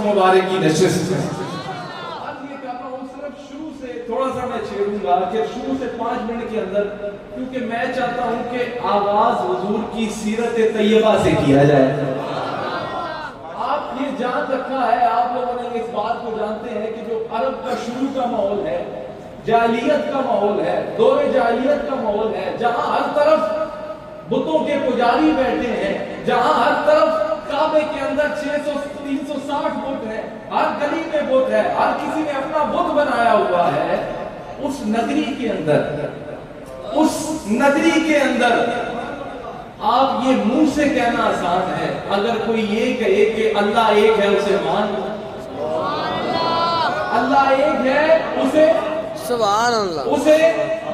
मुबारक की नशिस्त है। थोड़ा सा मैं छेड़ूंगा कि शुरू से 5 मिनट के अंदर, क्योंकि मैं चाहता हूं कि आगाज हुजूर की सीरत तैयबा से किया जाए। आप ये जान रखा है, आप लोगों ने इस बात को जानते हैं कि जो अरब का शुरू का माहौल है, जाहिलियत का माहौल है, दौरे जाहिलियत का माहौल है, जहां हर तरफ बुतों के पुजारी बैठे हैं, जहां हर तरफ काबे के अंदर 360 बुत है, हर गली में बुत है, हर किसी ने अपना बुत बनाया हुआ है। उस नगरी के अंदर आप ये मुंह से कहना आसान है, अगर कोई ये कहे कि अल्लाह एक है उसे मान लो, अल्लाह एक है उसे सुभान अल्लाह उसे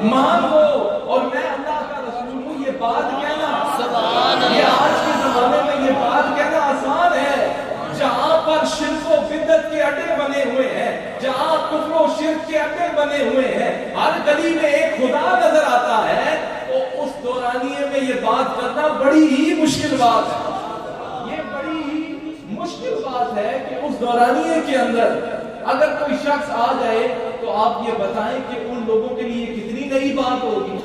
मान लो, और मैं अल्लाह का रसूल हूं, ये बात कहना सुभान अल्लाह, ये आज के जमाने में ये बात कहना आसान है। जहां पर शिर्क व बिदअत के अड्डे बने हुए हैं, जहां कुफ्र व शिर्क के अड्डे बने हुए हैं, हर गली में एक खुदा नजर आता है, तो उस दौरानिये में ये बात करना बड़ी ही मुश्किल बात है। ये बड़ी ही मुश्किल बात है कि उस दौरानिये के अंदर अगर कोई शख्स आ जाए तो आप ये बताएं कि उन लोगों के लिए कितनी नई बात होगी,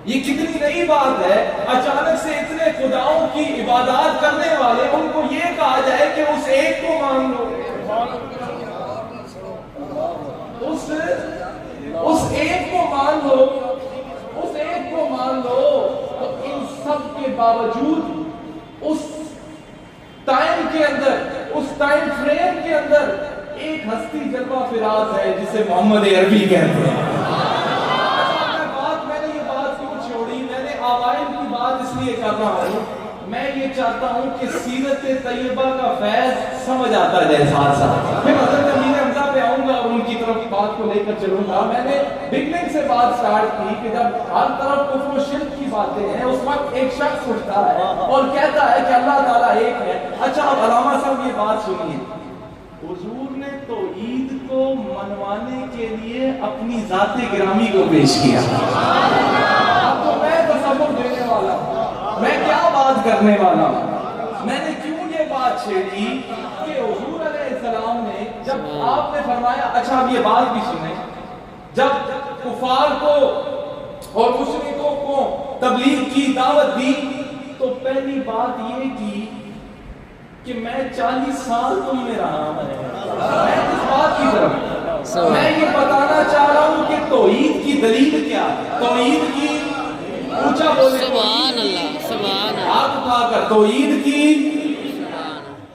ये कितनी नई बात है। अचानक से इतने खुदाओं की इबादत करने वाले, उनको ये कहा जाए कि उस एक को मान लो, उस एक को मान लो, उस एक को मान लो। तो इन सब के बावजूद उस टाइम के अंदर, उस टाइम फ्रेम के अंदर एक हस्ती जलवा फिराज है जिसे मोहम्मद अरबी कहते हैं। मैंने ये बात क्यों छोड़ी, मैंने आवाइल की बात इसलिए कर रहा हूँ, मैं ये चाहता हूँ कि सीरत तैयबा का फैज समझ आता जाए साथ साथ। फिर हज़रत अमीर हमजा पे आऊंगा और उनकी तरफ बात को लेकर चलूंगा। मैंने बिगनिंग से बात स्टार्ट की कि जब हर तरफ कुफ्र व शिर्क की बातें हैं, उस वक्त एक शख्स उठता है और कहता है कि अल्लाह ताला एक है। अच्छा, अब अलामा साहब ये बात सुनिए, हुजूर ने तो ईद को मनवाने के लिए अपनी जाते गिरामी को पेश किया। अब तो मैं तसव्वुर देने वाला हूं, मैं क्या बात करने वाला हूं। मैंने क्यों ये बात छेड़ी कि हुजूर अलैहिस्सलाम ने जब आपने फरमाया, अच्छा अब ये बात भी सुने, जब कुफार को और मुशरिकों को तबलीग की दावत दी तो पहली बात ये की कि मैं 40 साल तुम में रहा हूं। मैं इस बात की तरफ मैं ये बताना चाह रहा हूं कि तौहीद की दलील क्या है। तौहीद की ऊंचा बोले सुभान अल्लाह, सुभान अल्लाह, हाथ उठाकर तौहीद की।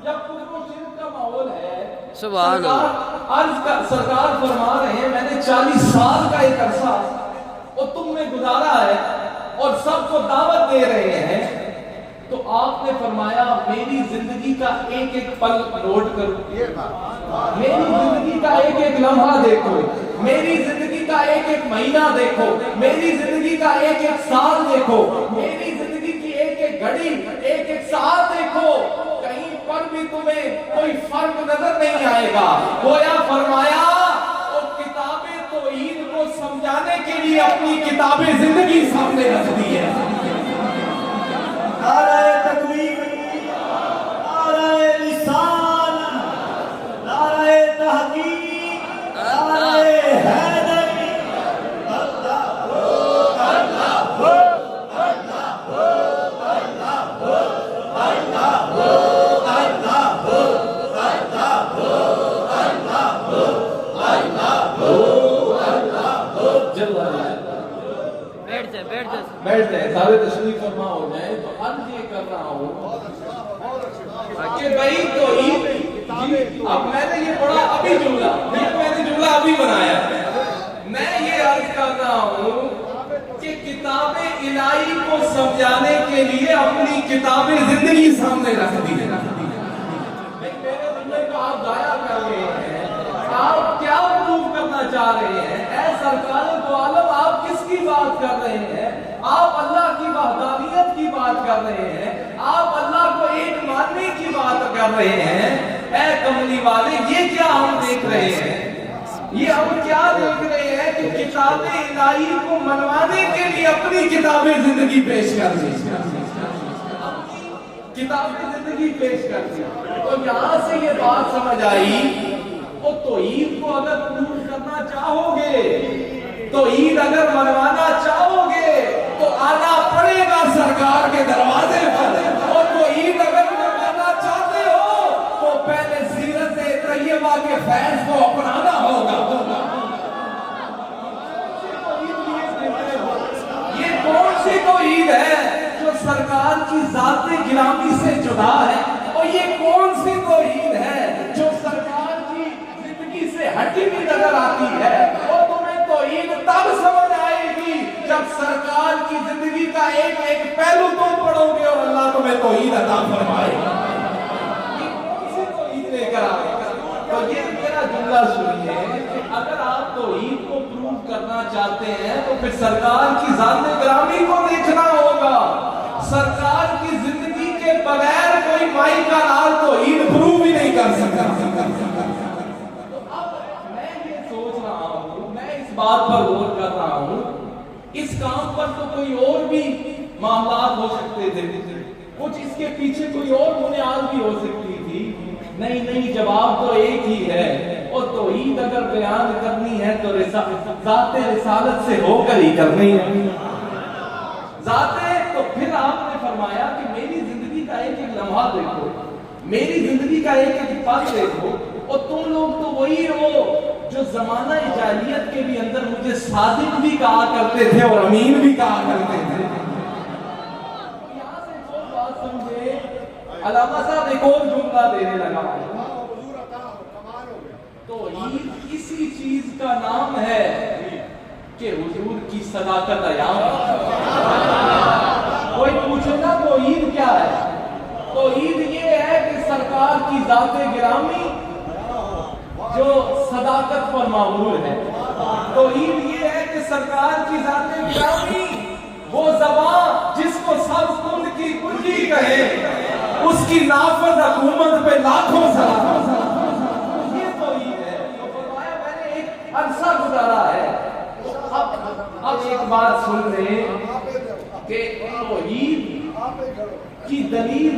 जब कुफ्र शिर्क का माहौल है, सुभान अल्लाह, सरकार फरमा रहे हैं मैंने 40 साल का एक अरसा और तुम में गुजारा है और सबको दावत दे रहे हैं, तो आपने फरमाया मेरी जिंदगी का एक एक पल नोट करो, मेरी जिंदगी का एक एक लम्हा देखो, मेरी जिंदगी का एक एक महीना देखो, मेरी जिंदगी का एक एक साल देखो, मेरी जिंदगी की एक एक घड़ी, एक एक साल देखो, कहीं पर भी तुम्हें कोई फर्क नजर नहीं आएगा। गोया फरमाया और किताबें तो ईद को समझाने के लिए अपनी किताबें जिंदगी सामने रख दी है। नारे तकबीर, नारे रिसाल, नारे तहकीक, नारे हैदरी, अल्लाह हो, अल्लाह हो, अल्लाह हो, अल्लाह हो, अल्लाह हो, अल्लाह हो, अल्लाह हो, अल्लाह हो, अल्लाह हो, अल्लाह हो। बैठ जाए सारे तशरीफ फरमा हो जाए। तो अर्ज ये कर रहा हूँ कि भाई तो अब मैंने ये पढ़ा अभी जुमला, मैंने जुमला अभी बनाया, मैं ये अर्ज कर रहा हूँ कि किताबें इलाही को समझाने के लिए अपनी किताबें जिंदगी सामने रख दी है। मेरे जुमले को आप गाया कर रहे हैं, आप क्या प्रूव करना चाह रहे हैं? ऐ सरकार तो आलम, आप किसकी बात कर रहे हैं? आप अल्लाह की वहदानियत की बात कर रहे हैं, आप अल्लाह को एक मानने की बात कर रहे हैं। ऐ कमली वाले, ये क्या हम देख रहे हैं? ये हम क्या देख रहे हैं कि किताबें इलाही को मनवाने के लिए अपनी किताबें जिंदगी पेश कर दी, किताब जिंदगी पेश करती है। तो यहाँ से ये बात समझ आई, वो तो ईद को अगर पूर्ण करना चाहोगे, तो ईद अगर मनवाना चाहोगे, तो आना पड़ेगा सरकार के दरवाजे पर। और तो ईद अगर मनवाना चाहते हो, तो पहले सीरत तैयबा के फैज़ को अपनाना होगा। ये कौन सी तो ईद है जो सरकार की ज़ात-ए गिरामी से जुदा है, और ये कौन सी तो ईद है जो सरकार की जिंदगी से हटी हुई नजर आती है। और तुम्हें तो ईद तब समझ आएगी जब सरकार की जिंदगी का एक एक पहलू तुम पढ़ोगे और अल्लाह तुम्हें तो ईद अता फरमाएगा। ये कौन सी तो ईद लेकर आएगा। तो ये मेरा जुमला सुनिए कि अगर आप तो ईद को प्रूव करना चाहते हैं, तो फिर सरकार की ज़ात-ए गिरामी को देखना होगा। सरकार की जिंदगी के बगैर कोई माई का लाल तो ईद प्रूव ही नहीं कर सकता। तो अब मैं ये सोच रहा हूँ, मैं इस बात पर गौर कर रहा हूँ, इस काम पर तो कोई और भी मामलात हो सकते थे, कुछ इसके पीछे कोई और बुनियाद भी हो सकती थी। नहीं, जवाब तो एक ही है। और तो ईद अगर बयान करनी है तो ज़ात-ए रिसालत से होकर ही करनी है। ज़ात-ए, तो फिर आपने फरमाया कि मेरी जिंदगी का एक एक लम्हा देखो, मेरी जिंदगी का एक एक पल देखो, और तुम लोग तो वही हो जो जमाना जाहिलियत के भी अंदर मुझे सादिक भी कहा करते थे और अमीन भी कहा करते थे। यहाँ से एक और बात समझे, अल्लामा साहब एक और जुमला देने लगा, तो ईद इसी चीज का नाम है कि हुजूर की सदाकत अयाम। कोई पूछेगा तो ईद क्या है, तो ईद ये है कि सरकार की ज़ात-ए गिरामी जो सदाकत पर मामूल है। तो ईद ये है कि सरकार की ज़ात-ए गिरामी वो ज़बान जिसको सब कुंद की कुंजी कहे, उसकी नाफज हुकूमत पे लाखों सलाम। ये तो ईद है। तो फरमाया मैंने एक अरसा गुजारा है। तो अब एक बात सुन ले कि तो ईद की दलील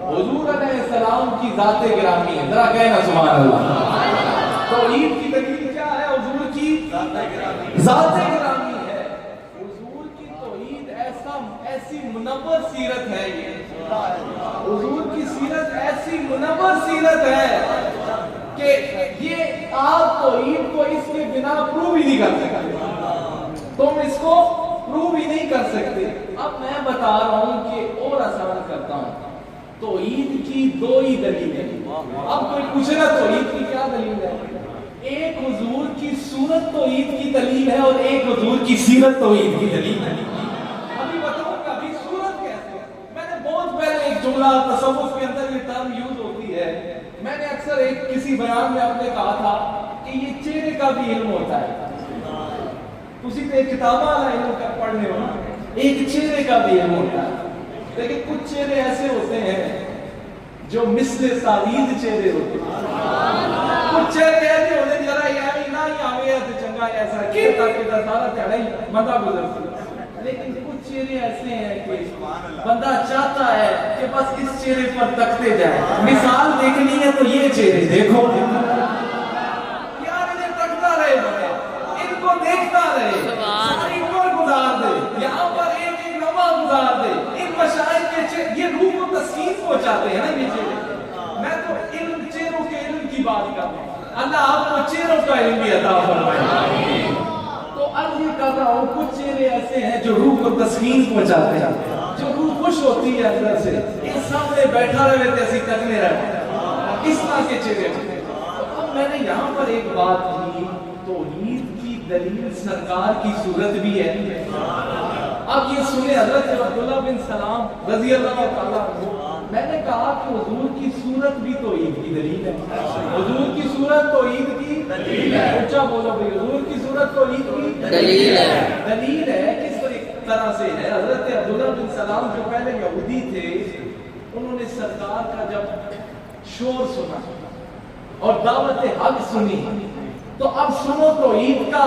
हुजूर अलैहिस्सलाम की ज़ात-ए गिरामी है। जरा कहना सुभान अल्लाह। तो ईद की दलील क्या है? हुजूर की ज़ात-ए गिरामी है। हुजूर की तो ईद ऐसी मुनव्वर सीरत है, ये हुजूर की सीरत ऐसी मुनव्वर सीरत है कि ये आप तो ईद को इसके बिना प्रूव ही नहीं कर सकते, तुम इसको प्रूव ही नहीं कर सकते। अब मैं बता रहा हूं कि और आसान करता हूं, तो ईद की दो ही दलील है। अब कोई पूछेगा तो ईद की क्या दलील है? एक हुजूर की सूरत तो ईद की दलील है और एक हुजूर की सीरत तो ईद की दलील है। अभी बताऊंगा अभी सूरत कैसे। मैंने बहुत पहले एक जुमला तसव्वुफ के अंदर ये टर्म यूज होती है, मैंने अक्सर एक किसी बयान में आपने कहा था कि ये चेहरे का भी इल्म होता है। उसी पे किताबा वाला इल्म का पढ़ने हो, एक चेहरे का भी इल्म होता है। लेकिन कुछ चेहरे ऐसे होते हैं जो मिस्ले सावीद चेहरे होते हैं। कुछ चेहरे ऐसे होते जरा यार ना ही आवे तो चंगा ऐसा केता केता सारा ध्याड़ा ही बंदा गुजरता। लेकिन कुछ चेहरे ऐसे हैं कि बंदा चाहता है कि बस इस चेहरे पर तकते जाए। मिसाल देखनी है तो ये चेहरे देखो यार, इन्हें तकता रहे, इनको देखता रहे, सारी उम्र गुजार दे, यहाँ पर एक एक लम्हा गुजार दे। इन मशाइख के ये रूह को तस्कीन पहुंचाते हैं ना ये चेहरे। मैं तो इल्म चेहरों के इल्म की बात कर रहा हूँ, अल्लाह आपको चेहरों का इल्म भी अता फरमाए। तो अर्ज ये कर रहा हूँ, कुछ चेहरे ऐसे हैं जो रूह को तस्कीन पहुंचाते हैं, जो रूह खुश होती है अंदर से, ये सामने बैठा रहे थे ऐसी तकने रहे, इस तरह के चेहरे। अब मैंने यहाँ पर एक बात की, तो ईद की दलील सरकार की सूरत भी है। अब ये सुने हज़रत अब्दुल्लाह बिन सलाम रज़ी अल्लाह ताला अन्हु, मैंने कहा कि हुजूर की सूरत भी तो ईद की दलील है। हुजूर की सूरत तो ईद की दलील है। ऊंचा बोलो भाई, हुजूर की सूरत तो ईद की दलील है। दलील है किस तरह से है? हज़रत अब्दुल्लाह बिन सलाम जो पहले यहूदी थे, उन्होंने सरकार का जब शोर सुना और दावत हक सुनी, तो अब सुनो तो ईद का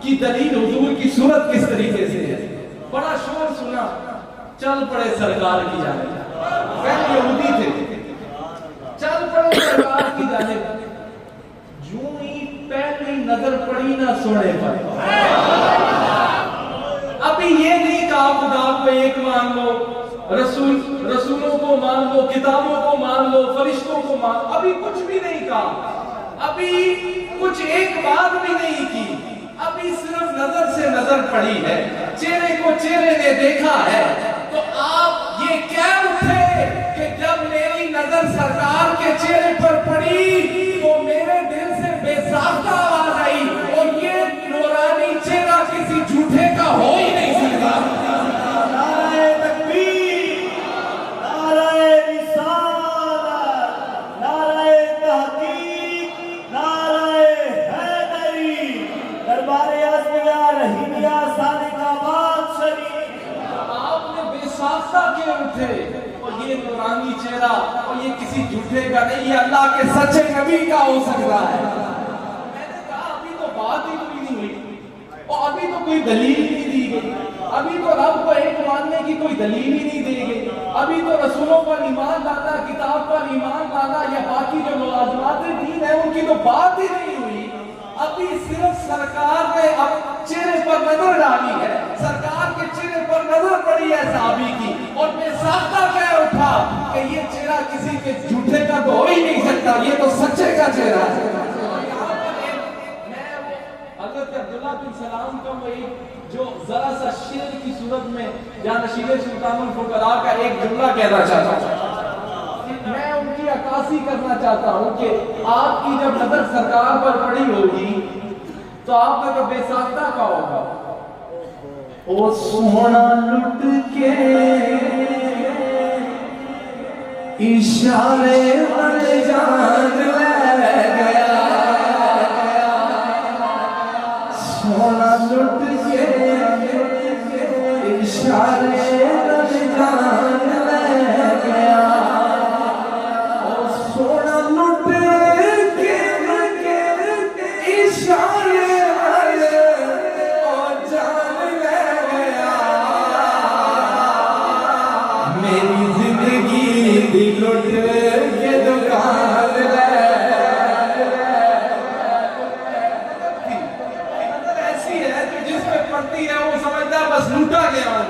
की दलील हुजूर की सूरत किस तरीके से है। बड़ा शोर सुना, चल पड़े सरकार की जानिब। पहले यहूदी थे, चल पड़े सरकार की जानिब, यूं ही पहली नजर पड़ी ना सोने पर। अभी ये नहीं कहा खुदा को एक मान लो, रसूलों को मान लो, किताबों को मान लो, फरिश्तों को मान, अभी कुछ भी नहीं कहा, अभी कुछ एक बात भी नहीं की, अभी सिर्फ नजर से नजर पड़ी है, चेहरे को चेहरे ने देखा है। तो आप ये कह उठे कि जब मेरी नजर सरकार के चेहरे पर पड़ी तो मेरे दिल से बेसाख्ता आवाज आई, और ये नूरानी चेहरा किसी झूठे का हो ही नहीं सकता। नारे तकबीर, नारे रिसालत, नारे तहकीक, नारे हैदरी, दरबारे असलिया रहीमिया सादिकाबाद शरीफ। आपने बेसाख्ता के उठे, और ये नूरानी चेहरा और ये किसी झूठे का नहीं, ये अल्लाह के सच्चे नबी का हो सकता है। मैंने कहा अभी तो बात ही कोई नहीं हुई, और अभी तो कोई दलील नहीं दी गई, अभी तो रब को एक मानने की कोई दलील ही नहीं दी गई, अभी तो रसूलों पर ईमान लाना, किताब पर ईमान लाना या बाकी जो मुलाज़िमात दीन है उनकी तो बात ही नहीं हुई। अभी सिर्फ सरकार ने अब चेहरे पर नजर डाली है, सरकार के चेहरे पर नजर पड़ी है साहबी की, और बेसाख्ता कह उठा कि ये चेहरा किसी के झूठे का तो हो ही नहीं सकता, ये तो सच्चे का चेहरा है। मैं हज़रत अब्दुल्लाह बिन सलाम का वो एक जो जरा सा शेर की सूरत में या नशीर सुल्तानुल फुक़रा का एक जुमला कहना चाहता हूँ, मैं उनकी अक्कासी करना चाहता हूँ कि आपकी जब नजर सरकार पर पड़ी होगी तो आपका तो बेसाख्ता का होगा। ओ सोना लुट के इशारे पर जान ले गया, सोना लुट के इशारे पर जान ले गया, ओ सोना लुट के इशारे और जान ले गया, मेरी जिंदगी दिल लुट के दुकान ले। ऐसी है कि जिस पे पड़ती है वो समझता है बस लूटा गया हूं,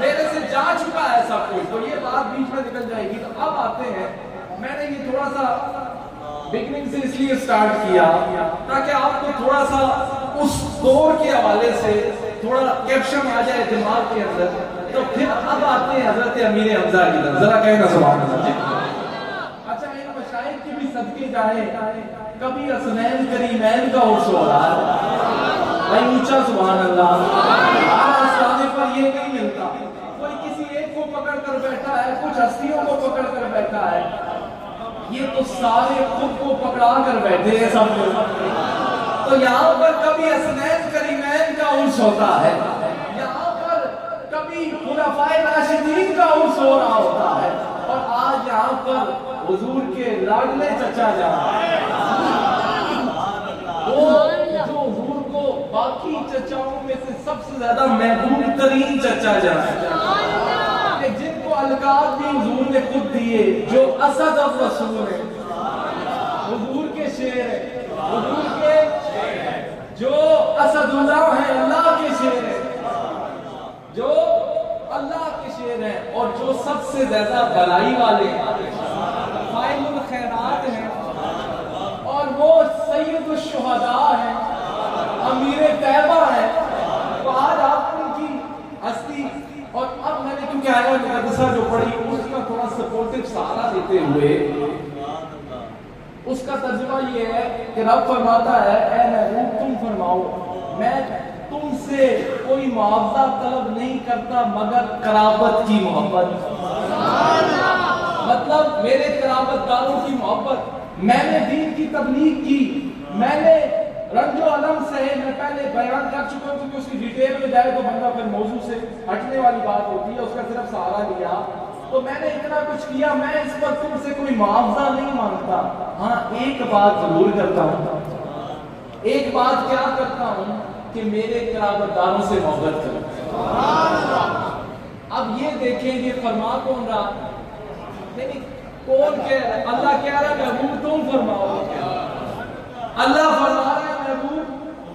मेरे से जा चुका है सब कुछ, तो ये बात बीच में निकल जाएगी। तो अब आते हैं, मैंने ये थोड़ा सा बिगनिंग से इसलिए स्टार्ट किया ताकि आपको थोड़ा सा उस दौर के हवाले से थोड़ा कैप्शन आ जाए दिमाग के अंदर। तो फिर अब आते हैं हजरत अमीर हमजा की तरफ, जरा कहना सुभान अल्लाह। अच्छा, इन मशाइख की भी सदके जाए, कभी असनैन करीमैन का उर्स हो रहा है भाई, ऊंचा सुभान अल्लाह। आस्थाने पर ये नहीं मिलता, कोई किसी एक को पकड़ कर बैठा है, कुछ हस्तियों को पकड़ कर बैठा है, ये तो सारे खुद को पकड़ा कर बैठे हैं सब लोग। तो यहाँ पर कभी असनैन करीमैन का उर्स होता है, यहाँ पर कभी खुलाफाए राशिदीन का उर्स हो रहा होता है, और आज यहाँ पर हुजूर के लाडले चचा जा वो जो हुजूर को बाकी चचाओं में से सबसे ज्यादा महबूब तरीन चचा जा, जिनको अलकाब भी हुजूर ने खुद दिए, जो असद अब रसूल है, हुजूर के शेर है, हुजूर के जो असदुल्लाह है, अल्लाह के शेर है, जो अल्लाह के शेर है, और जो सबसे ज्यादा भलाई वाले फाइनुल खैरात हैं, और वो सैयदुल शुहदा है, अमीर तैयबा है। तो आज आप उनकी हस्ती, और अब मैंने क्योंकि आया मुकद्दसा जो पढ़ी उसका थोड़ा सपोर्टिव सहारा देते हुए उसका तर्जुमा ये है कि रब फरमाता है, ऐ महबूब तुम फरमाओ, मैं तुमसे कोई मुआवजा तलब नहीं करता मगर कराबत की मोहब्बत। मतलब मेरे कराबतदारों की मोहब्बत। मैंने दीन की तबलीग की, मैंने रंजो अलम सहे, मैं पहले बयान कर चुका हूं, क्योंकि उसकी डिटेल में जाए तो बंदा फिर मौजू से हटने वाली बात होती है, उसका सिर्फ सहारा लिया। तो मैंने इतना कुछ किया, मैं इस पर तुमसे कोई मुआवजा नहीं मांगता। हाँ, एक बात जरूर करता हूँ, एक बात क्या करता हूँ कि मेरे कराबतदारों से मोहब्बत करो। अब ये देखें, ये फरमा कौन रहा? نہیں کون کہہ رہا ہے؟ اللہ کہہ رہا ہے محبوب تم فرماؤ. اللہ فرما رہا ہے محبوب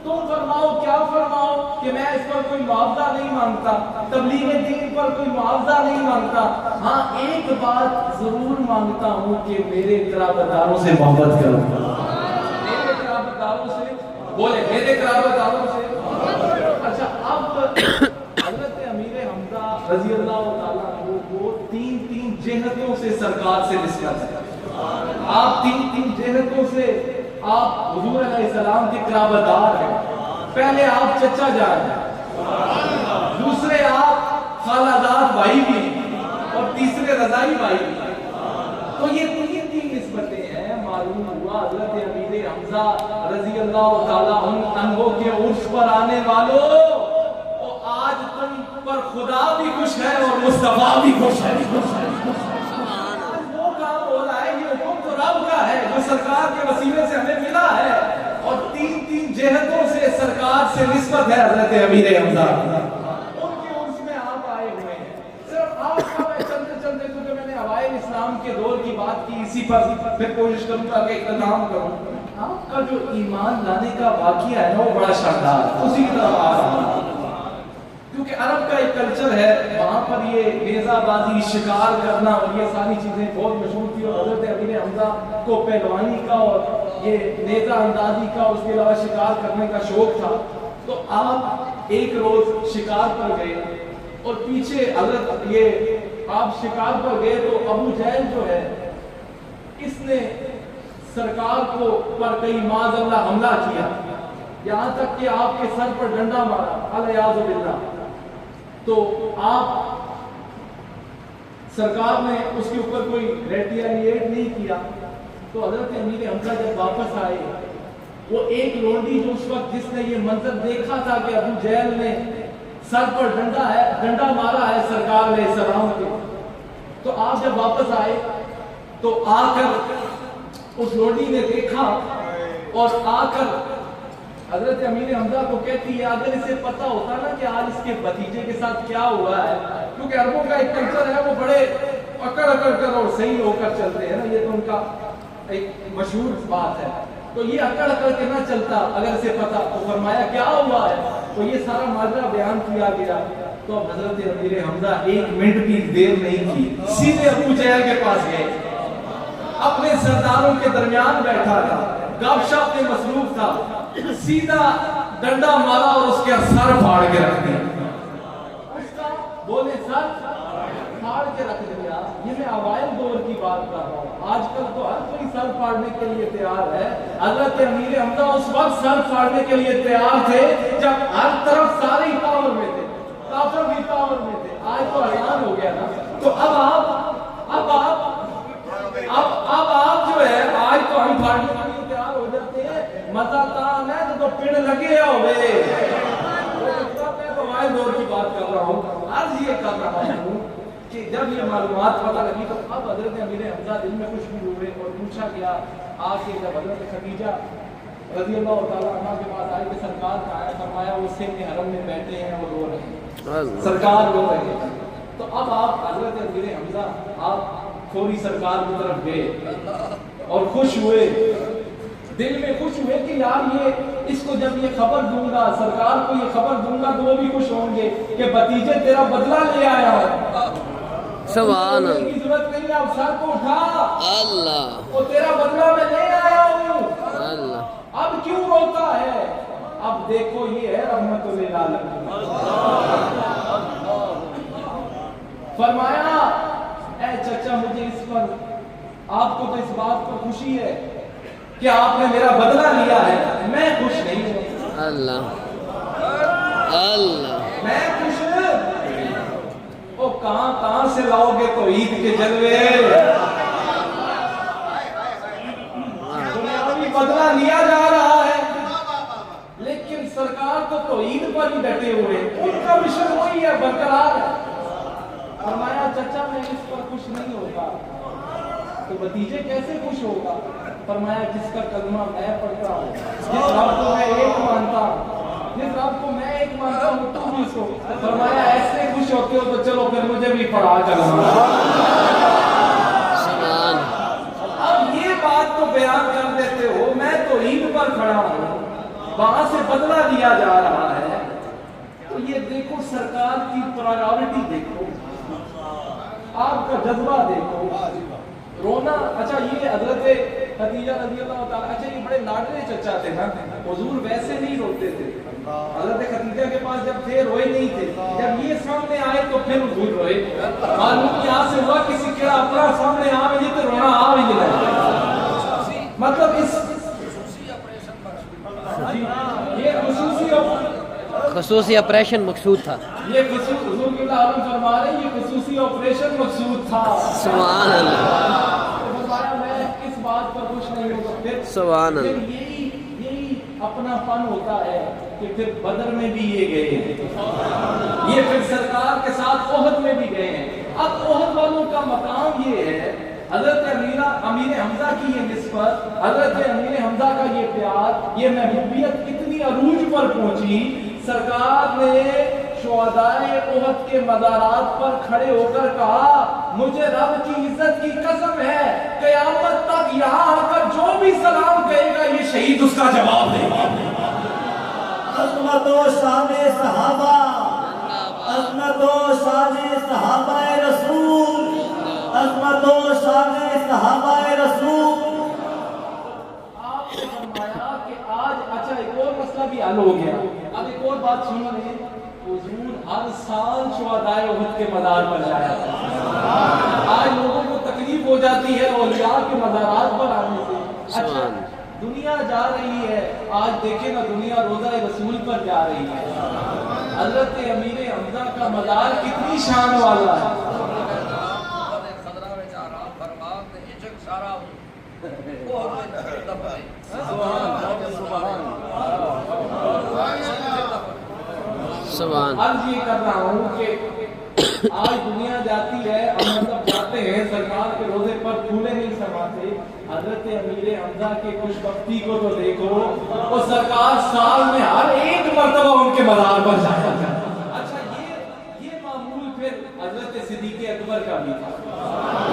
تم فرماؤ. کیا فرماؤ؟ کہ میں اس پر کوئی معاوضہ نہیں مانگتا, تبلیغ دین پر کوئی معاوضہ نہیں مانگتا. ہاں ایک بات ضرور مانگتا ہوں کہ میرے قرابت داروں سے محبت کرو. میرے قرابت داروں سے بولے, میرے قرابت داروں سے. اچھا اب حضرت امیر حمزہ رضی اللہ تعالیٰ عنہ کو تین جہتوں سے سرکار سے نسبت ہے. آپ تین جہتوں سے آپ حضور علیہ السلام کے قرابت دار ہیں. پہلے آپ چچا جان ہیں, دوسرے آپ خالہ دار بھائی بھی ہیں, اور تیسرے رضائی بھائی بھی ہیں. تو یہ تین نسبتیں ہیں. معلوم ہوا حضرت امیر حمزہ رضی اللہ تعالیٰ عنہ کے عرس پر آنے والوں, آج تم پر خدا بھی خوش ہے اور مصطفیٰ بھی خوش ہے. آج وہ کام ہو رہا ہے, یہ حکم تو رب کا ہے جو سرکار کے وسیلے سے ہمیں ملا ہے, اور تین جہتوں سے سرکار سے نسبت ہے حضرت امیر حمزہ. ان کے عرس میں آپ آئے ہوئے ہیں. صرف آپ کا میں چلتے کیونکہ میں نے اوائل اسلام کے دور کی بات کی, اسی پر پھر کوشش کروں گا کہ اختتام کروں. آپ کا جو ایمان لانے کا واقعہ ہے نا وہ بڑا شاندار ہے, اسی کی طرف آ رہا ہے. کیونکہ عرب کا ایک کلچر ہے, وہاں پر یہ نیزہ بازی, شکار کرنا اور یہ ساری چیزیں بہت مشہور تھی. اور حضرت امیر حمزہ کو پہلوانی کا اور یہ نیزہ اندازی کا, اس کے علاوہ شکار کرنے کا شوق تھا. تو آپ ایک روز شکار پر گئے اور پیچھے حضرت یہ آپ شکار پر گئے تو ابو جہل جو ہے اس نے سرکار کو پر کئی معاذ اللہ حملہ کیا, یہاں تک کہ آپ کے سر پر ڈنڈا مارا الیاذ باللہ. تو آپ سرکار نے اس کے اوپر کوئی ریٹیلیٹ نہیں کیا. تو حضرت امیر حمزہ جب واپس آئے, وہ ایک لونڈی جو اس وقت جس نے یہ منظر دیکھا تھا کہ ابو جہل نے سر پر ڈنڈا مارا ہے سرکار علیہ السلام کے, تو آپ جب واپس آئے تو آ کر اس لونڈی نے دیکھا اور آ کر حضرت امیر حمزہ کو کہتی ہے اگر اسے پتہ ہوتا نا کہ آج اس کے بھتیجے کے ساتھ کیا ہوا ہے, کیونکہ عربوں کا ایک کلچر ہے, وہ بڑے اکڑ کر اور صحیح ہو کر چلتے ہیں نا, یہ تو ان کا ایک مشہور بات ہے. تو یہ اکڑ کے نہ چلتا اگر اسے پتہ. تو فرمایا کیا ہوا ہے, تو یہ سارا ماجرا بیان کیا گیا. تو اب حضرت امیر حمزہ ایک منٹ بھی دیر نہیں کی, سیدھے ابو جہل کے پاس گئے, اپنے سرداروں کے درمیان بیٹھا تھا, گپ شپ میں مصروف تھا, سیدھا ڈنڈا مارا اور اس کے سر پھاڑ کے رکھ دیا. اس کا بولے سر پھاڑ کے رکھ دیا. یہ میں اوائل دور کی بات کر رہا ہوں, آج کل تو ہر کوئی سر پھاڑنے کے لیے تیار ہے. حضرت امیر حمزہ اس وقت سر پھاڑنے کے لیے تیار تھے جب ہر طرف سارے ہی پاور میں تھے, کافر بھی پاور میں تھے. آج تو آسان ہو گیا نا. تو اب آپ جو ہے آج تو ہم پھاڑنے کے لیے تیار ہو جاتے ہیں. مزہ تام ہے تو پڑ لگے ہوئے. میں تو اوائل دور کی بات کر رہا ہوں. عرض یہ کر رہا ہوں کہ جب یہ معلومات پتہ لگی تو اب حضرت امیر حمزہ دل میں خوش بھی ہوئے, اور پوچھا گیا آ کے جب حضرت خدیجہ رضی اللہ تعالیٰ عنہ کے پاس آئے کہ سرکار کا ہے, فرمایا وہ سن حرم میں بیٹھے ہیں اور رو رہے ہیں, سرکار رو رہے ہیں. تو اب آپ حضرت امیر حمزہ آپ فوری سرکار کی طرف گئے اور خوش ہوئے, دل میں خوش ہوئے کہ یار یہ اس کو جب یہ خبر دوں گا, سرکار کو یہ خبر دوں گا تو وہ بھی خوش ہوں گے کہ بھتیجے تیرا بدلہ لے آیا ہے. سبحان اللہ, کی ضرورت نہیں ہے, اب سر کو اٹھا, اللہ وہ تیرا بدلہ میں لے آیا ہوں, اللہ, اب کیوں روتا ہے. اب دیکھو یہ ہے رحمت للعالمین. فرمایا اے چچا مجھے اس پر, آپ کو تو اس بات پر خوشی ہے کہ آپ نے میرا بدلہ لیا ہے, میں خوش نہیں ہوں. اللہ اللہ, میں خوش او کہاں سے لاؤ گے تو عید کے جلوے. دنیاوی بدلہ لیا جا رہا ہے لیکن سرکار تو عید پر ہی ڈٹے ہوئے, ان کا مشن وہی ہے, برقرار ہے. فرمایا چچا میں اس پر خوش نہیں ہوگا تو بھتیجے کیسے خوش ہوگا. فرمایا جس کا کلمہ میں پڑھتا ہوں, جس رب کو میں ایک مانتا ہوں, جس رب کو میں ایک مانتا ہوں تو بھی اس کو. فرمایا ایسے خوش ہوتے ہو تو چلو پھر مجھے بھی پڑھا کلمہ. बयान कर देते हो, मैं तो ईद पर खड़ा हूं, वहां से बदला लिया जा रहा है। तो ये देखो सरकार की प्रायोरिटी देखो, आपका जज्बा देखो, रोना। अच्छा ये हजरत खदीजा रज़ियल्लाहु ताला, अच्छा ये बड़े लाडले चचा थे ना, हुजूर वैसे नहीं रोते थे। हजरत खदीजा के पास जब थे रोए नहीं थे, जब ये सामने आए तो फिर हुजूर रोए। मालूम यहाँ से हुआ किसी के अपना सामने आवे तो रोना आवे नहीं, मतलब इस ये खसूसी ऑपरेशन मकसूद था। ये हुजूर के आलम फरमा रहे हैं, ये खुसूसी ऑपरेशन मकसूद था। सुभान अल्लाह, फरमाया मैं इस बात पर खुश नहीं हो सकते। सुभान फिर अल्लाह। यही अपनापन होता है कि फिर बदर में भी ये गए हैं, ये फिर सरकार के साथ ओहद में भी गए हैं। अब ओहद वालों का मकाम ये है, हजरत अमीर हमजा की ये निस्बत, हजरत अमीर हमजा का ये प्यार, ये महबूबियत इतनी अरूज पर पहुंची, सरकार ने शुहदाए ओहद के मज़ारात पर खड़े होकर कहा, मुझे रब की इज्जत की कसम है, क़यामत तक यहाँ आकर जो भी सलाम कहेगा ये शहीद उसका जवाब देगा। अज़मत व शान-ए सहाबा, अज़मत व शान-ए सहाबाए रसूल, अज़मत व शान-ए सहाबाए रसूल। आपने फरमाया कि आज अच्छा एक और मसला भी हल हो गया। अब एक और बात सुन लें, हुजूर हर साल शुहदाए उहद के मज़ार पर जाया था। आज लोगों को तकलीफ हो जाती है औलिया के मज़ारात पर आने से। अच्छा दुनिया जा रही है, आज देखे ना दुनिया रोज़ा रसूल पर जा रही है। हज़रत अमीर हमजा का मज़ार कितनी शान वाला है। अर्ज ये कर रहा हूँ कि आज दुनिया जाती है, हम मतलब जाते हैं सरकार के रोजे पर फूले नहीं समाते। हजरत अमीर हमजा के खुशबख्ती को तो देखो, वो सरकार साल में हर एक मर्तबा उनके मज़ार पर जाता है। अच्छा ये मामूल फिर हजरत सिद्दीक़ अकबर का भी था,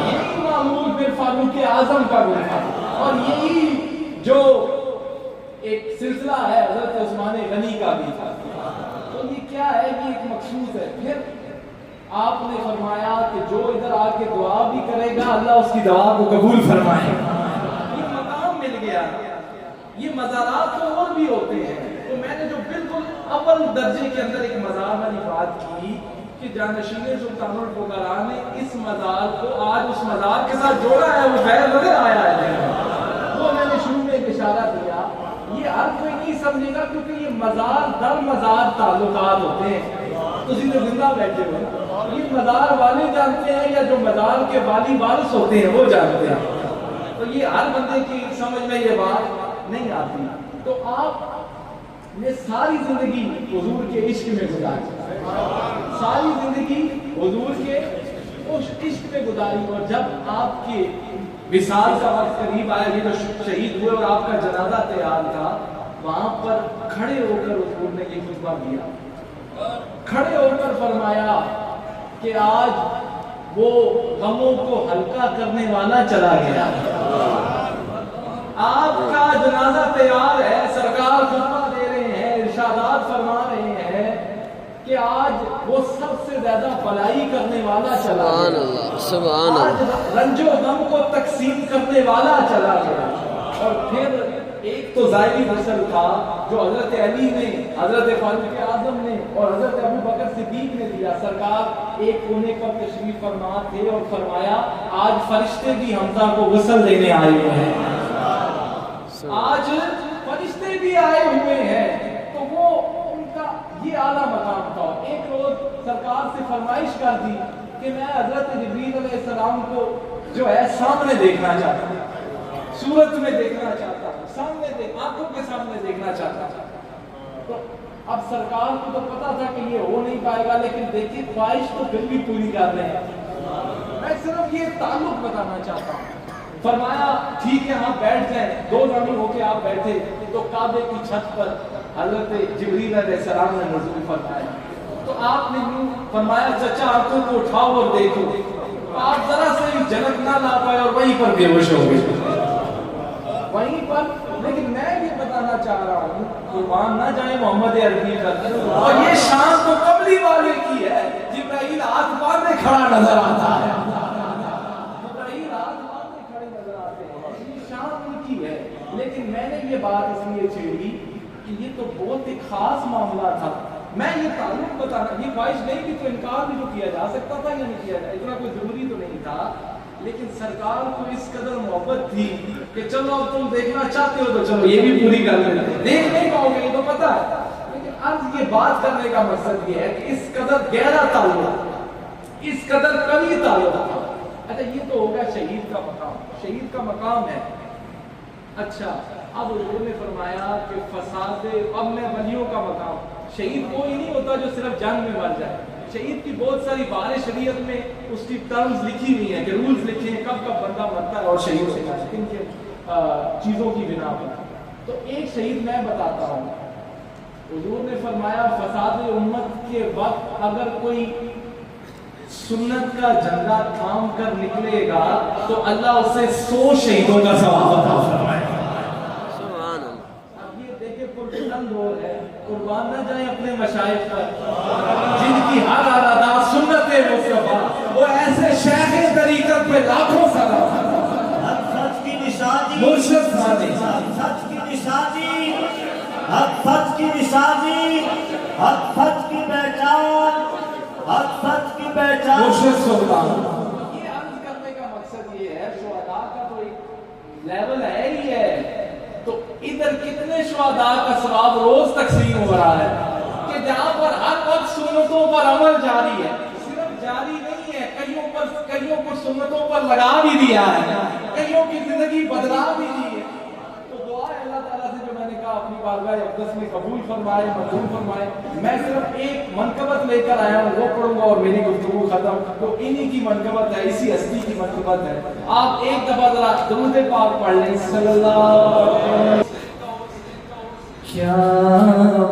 यही मामूल फिर फारूक आजम का भी था, और यही जो एक सिलसिला है हजरत उस्मान गनी का भी था। तो ये क्या है, ये एक मखसूस है। फिर आपने फरमाया कि जो इधर आके दुआ भी करेगा अल्लाह उसकी दुआ को कबूल फरमाएगा। ये मकाम मिल गया। ये मज़ारात तो और भी होते हैं। तो मैंने जो बिल्कुल अव्वल दर्जे के अंदर एक मज़ार वाली बात की कि जानशीने सुल्तानुल फुक़रा ने इस मज़ार को आज उस मज़ार के साथ जोड़ा है, वो फैल नजर आया है। वो मैंने शुरू में एक इशारा दिया, ये हर कोई नहीं समझेगा क्योंकि ये मज़ार दर मज़ार ताल्लुकात होते हैं। तो जो जिंदा बैठे हो ये मज़ार वाले जानते हैं या जो मज़ार के वाली वारिस होते हैं वो जानते हैं। तो ये हर बंदे की समझ में ये बात नहीं आती। तो आप ने सारी जिंदगी हुजूर के इश्क में गुजारी, सारी जिंदगी हुजूर के उस इश्क में गुजारी, और जब आपके विसाल का वक्त करीब आया, ये जो शहीद हुए और आपका जनाजा तैयार था, वहां पर खड़े होकर हुजूर ने ये खुतबा दिया, खड़े होकर फरमाया कि आज वो गमों को हल्का करने वाला चला गया। आपका जनाजा तैयार है, सरकार खुतबा दे रहे हैं, इरशादात फरमा रहे हैं कि आज वो सबसे ज्यादा भलाई करने वाला चला गया, आज रंजो गम को तकसीम करने वाला चला गया। और फिर एक तो ज़ाहिरी मसल था जो हजरत अली ने, हजरत फारूक आजम ने और हजरत अबू बकर सिद्दीक ने दिया। सरकार एक कोने पर तशरीफ फरमा थे और फरमाया आज फरिश्ते भी हमजा को गुस्ल देने आए हुए हैं, आज फरिश्ते भी आए हुए हैं। तो वो उनका ये आला मकाम था। एक रोज सरकार से फरमाइश कर दी कि मैं हजरत जिब्रील अलैहिस्सलाम को जो है सामने देखना चाहता हूँ, सूरत में देखना चाहता हूँ, सामने आंखों के सामने देखना चाहता हूँ। तो अब सरकार को तो पता था कि ये हो नहीं पाएगा, लेकिन देखिए ख्वाहिश तो फिर भी पूरी कर रहे हैं। मैं सिर्फ ये ताल्लुक बताना चाहता हूँ। फरमाया ठीक है आप बैठ जाएं। दो जानी होके आप बैठे तो काबे की छत पर हजरत जिब्रील अलैहिस्सलाम ने नुज़ूल फरमाया। तो आपने फरमाया चचा आंखों को उठाओ और देखो। आप जरा से जनक ना ला पाए और वहीं पर बेहोश हो गए। लेकिन मैं ये बताना चाह रहा हूँ, कुर्बान ना जाए मोहम्मद अरबी का, और ये शान तो कमली वाले की है। जिब्राइल हाथ बांधे खड़ा नजर आता है, जिब्राइल हाथ बांधे खड़े नजर आते हैं, ये शान उनकी है। लेकिन मैंने ये बात इसलिए छेड़ी कि ये तो बहुत ही खास मामला था। मैं ये ताल्लुक बताना, ये ख्वाहिश नहीं कि तो इनकार भी तो किया जा सकता था या नहीं किया जाए, इतना कोई जरूरी तो नहीं था। लेकिन सरकार को इस कदर मोहब्बत थी कि चलो अब तुम देखना चाहते हो तो चलो ये भी पूरी कर लेते, देख नहीं पाओगे ये तो पता है। लेकिन आज ये बात करने का मकसद ये है कि इस कदर गहरा ताल्लुक, इस कदर कमी ताल्लुक। अच्छा ये तो होगा शहीद का मकाम, शहीद का मकाम है। अच्छा अब हुजूर ने फरमाया कि फसाद, अब मैं वलियों का मकाम, शहीद कोई नहीं होता जो सिर्फ जंग में मर जाए। शहीद की बहुत सारी बातें शरीयत में उसकी टर्म्स लिखी हुई हैं कि रूल्स लिखे हैं कब कब बंदा मरता है और शहीद होता है, किन किन चीज़ों की बिना पर। तो एक शहीद मैं बताता हूँ। हुजूर ने फरमाया फसाद उम्मत के वक्त अगर कोई सुन्नत का झंडा थाम कर निकलेगा तो अल्लाह उसे 100 शहीदों का सवाब अता फरमाएगा। अब ये देखे पुरबुलंद हो है, कुर्बान न जाए अपने मशाइख पर जिनकी हर अदा सुन्नत मुस्तफा, वो ऐसे शेख तरीकत पे लाखों सलाम। हक सच की निशानी, मुर्शिद सादी, हक सच की निशानी, हक सच की निशानी, हक सच की पहचान, हक सच की पहचान। मुर्शिद सुल्तान। ये अर्ज करने का मकसद ये है, शुहदा का तो एक लेवल है ही है, तो इधर कितने शुहदा का सवाब रोज तकसीम हो रहा है कि जहां पर हर वक्त सुन्नतों पर अमल जारी है, सिर्फ जारी नहीं है, कईयों को सुन्नतों पर लगा भी दिया है, कईयों की जिंदगी बदला भी दी है। तो दुआ है अल्लाह ताला से, जो मैंने कहा अपनी बारगाह अक़दस में कबूल फरमाए, मंजूर फरमाए। मैं सिर्फ एक मनकबत लेकर आया हूँ, वो पढ़ूंगा और मेरी गुफ्तगू खत्म। तो इन्हीं की मनकबत है, इसी हस्ती की मनकबत है। आप एक दफा जरा दुरूद पाक पढ़ लें, सल्लल्लाहु अलैहि वसल्लम। क्या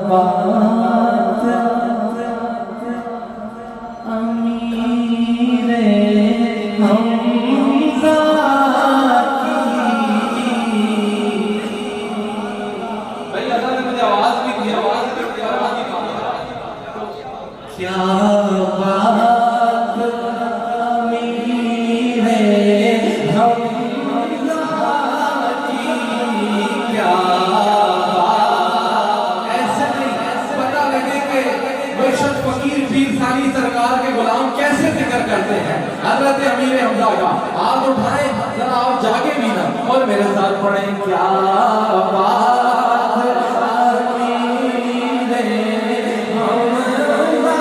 बात अमीरे हमज़ा की। भाई अल्लाह ने मुझे आवाज भी दी, आवाज भी क्या बात अमीरे हमज़ा की, क्या सरकार के गुलाम कैसे फिक्र करते हैं हजरत अमीर हमजा का। हाथ उठाएं जरा, आप जागे भी ना और मेरे साथ पढ़ें, क्या बात अमीर हमजा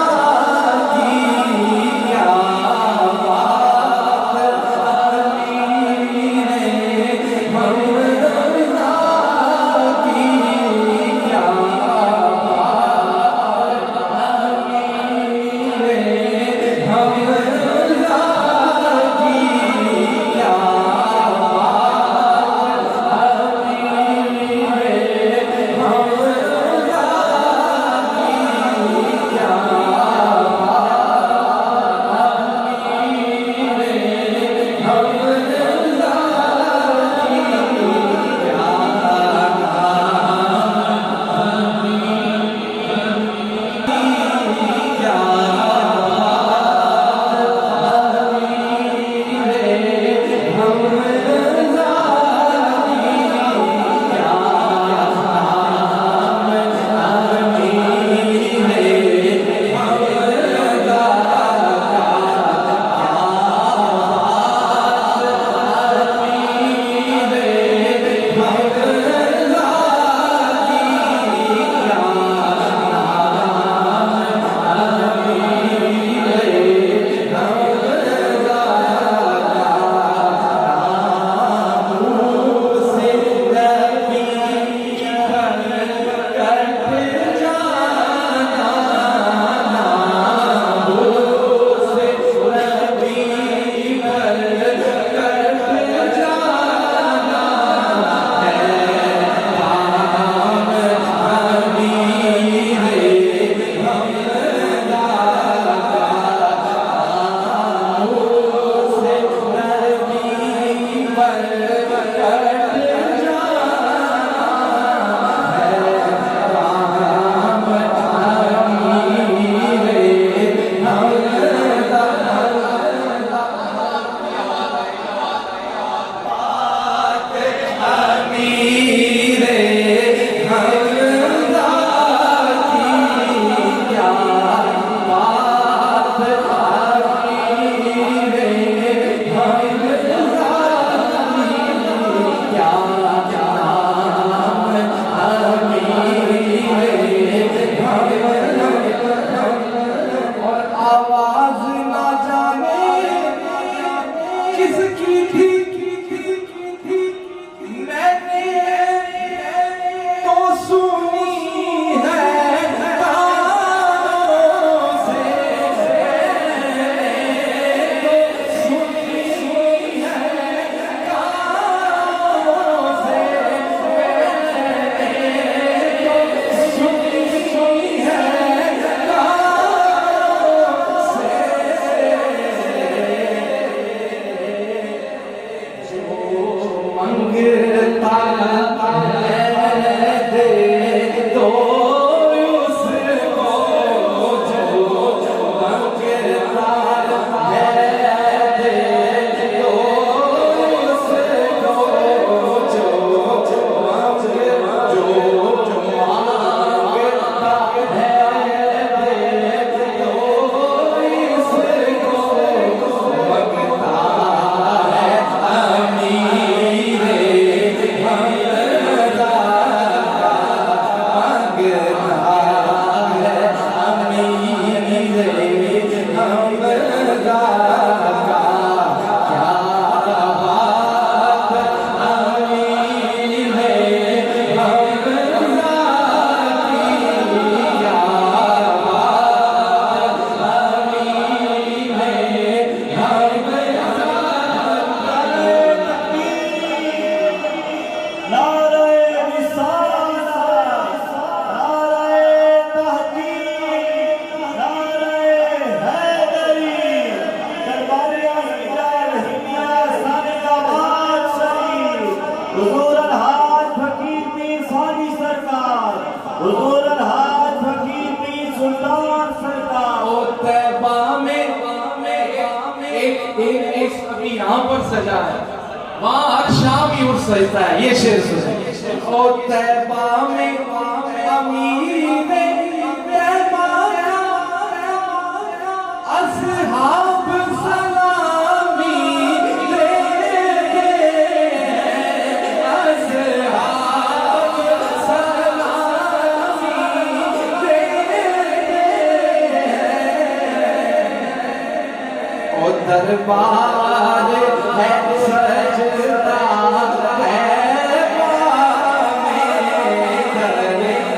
की, क्या बात अमीर हमजा की, क्या اور آواز نہ جانے کس کی تھی میں نے تو سنی ہے کانوں سے تو سنی ہے کانوں سے تو سنی ہے منگتا ہے دے دو اس کو جو منگتا ہے دے دو اس کو جو مانگتا ہے دے دو اس کو منگتا ہے امیر حضور الحاج فقیر پیر ثانی سرکار، حضور الحاج فقیر پیر سلطان سرکار۔ اور طیبہ میں ایک ابھی یہاں پر سجا ہے، وہاں ہر شام ہی عرس سجتا ہے، یہ شعر سنے۔ اور طیبہ میں امیر طیبہ اصحاب سلامی دیتے ہیں، اصحاب سلامی دیتے ہیں۔ اور دربار ہے سجدہ ہے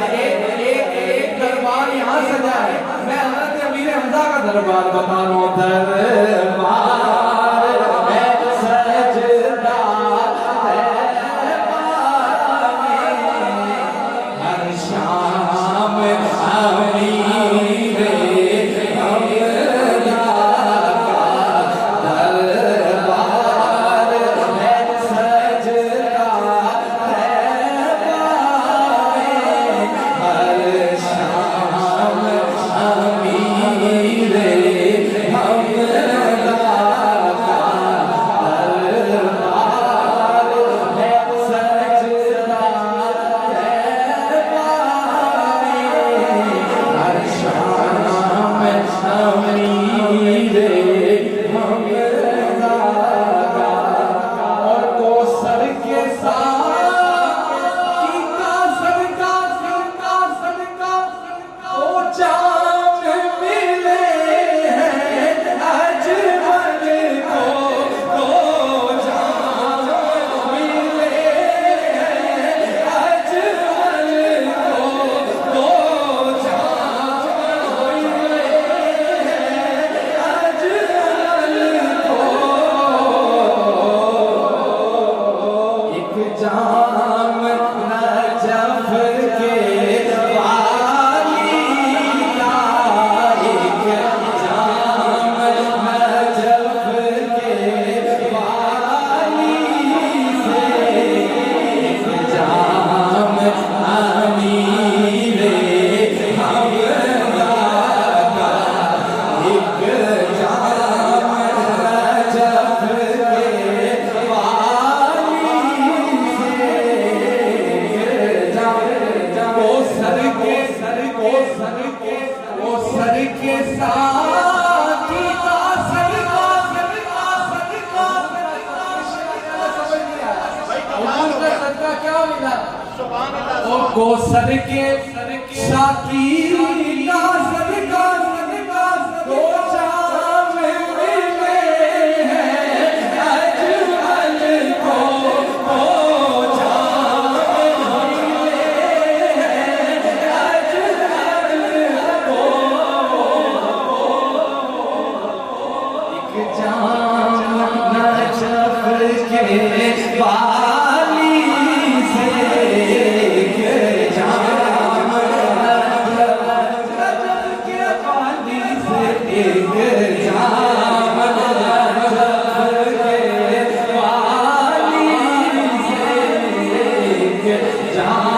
ایک دربار یہاں سجا ہے، میں حضرت امیر حمزہ کا دربار بتا رہا ہوں۔ دربار ہے سجدہ ہے ہر شام امیر حمزہ کا دربار का क्या मिला ओ कोसर के साकी का सदका दो जाम मिले हैं अजमल को दो जाम मिले हैं अजमल को एक जाम नजफ के वाली से एक जाम नजफ के वाली से एक जाम नजफ के वाली से एक जाम